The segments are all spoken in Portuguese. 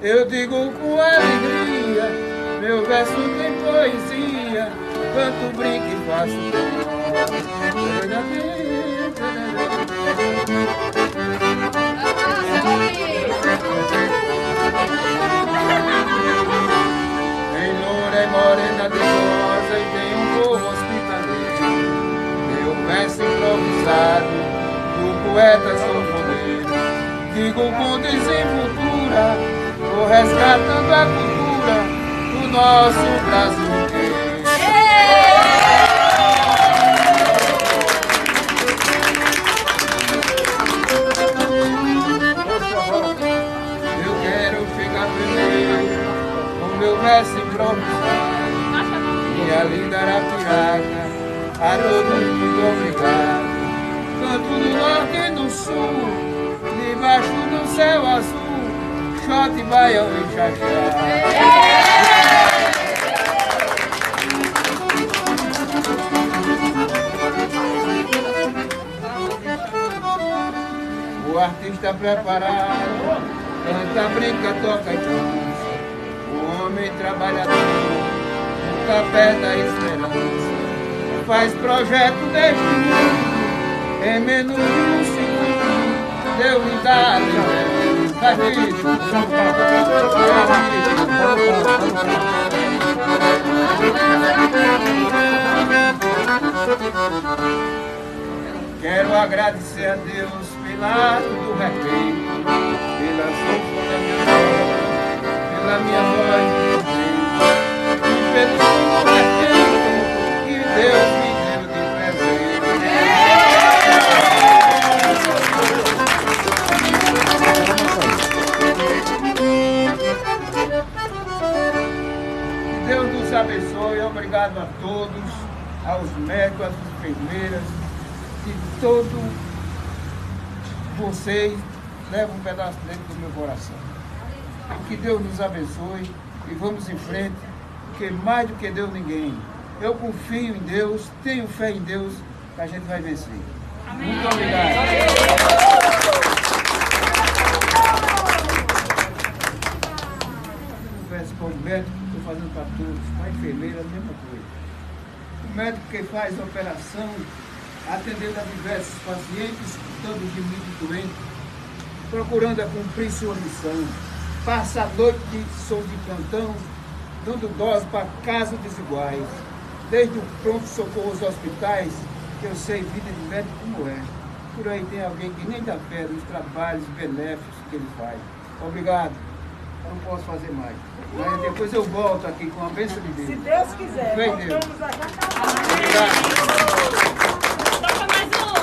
Eu digo com alegria, meu verso tem poesia, canto, brinco e faço Em loura e morena degosa e tem um povo hospitaleiro. Meu verso improvisado do poeta sanfoneiro. Digo com desenvoltura, vou resgatando a cultura do nosso Brasil. Eu quero ficar primeiro com meu verso improvisado. Minha linda Arapiraca, a todo mundo obrigado. Canto no norte e no sul, debaixo do céu azul, Xote, Baião e Xaxá. O artista preparado, canta, brinca, toca e dança. O homem trabalhador, no café da esperança, faz projeto deste mundo, em menos de um segundo, deu-lhe dado. Quero agradecer a Deus pela do respeito, pela sopa da minha voz, pela minha voz e pelo todo respeito que Deus me deu de presente. Que Deus nos abençoe. Obrigado a todos, aos médicos, às enfermeiras, e todos vocês levam um pedaço dentro do meu coração. Que Deus nos abençoe e vamos em frente, porque mais do que Deus ninguém. Eu confio em Deus, tenho fé em Deus, que a gente vai vencer. Amém. Muito obrigado. Eu peço para o médico, estou fazendo para todos, para a enfermeira, a mesma coisa. O médico que faz a operação, atendendo a diversos pacientes, todos de muito doentes, procurando cumprir sua missão. Passa a noite de som de plantão, dando dose para casos desiguais. Desde o pronto-socorro aos hospitais, que eu sei vida de médico como é. Por aí tem alguém que nem dá fé nos trabalhos benéficos que ele faz. Obrigado. Eu não posso fazer mais. Mas depois eu volto aqui com a bênção de Deus. Se Deus quiser. Vem Deus. Obrigado. Toca mais uma.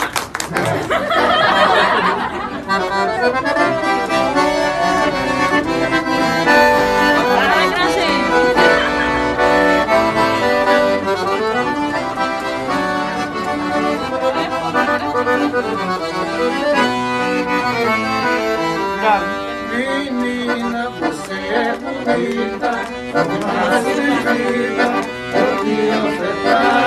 Vai, Gracinha. Menina, você é bonita, nasce de vida, eu te ofertar.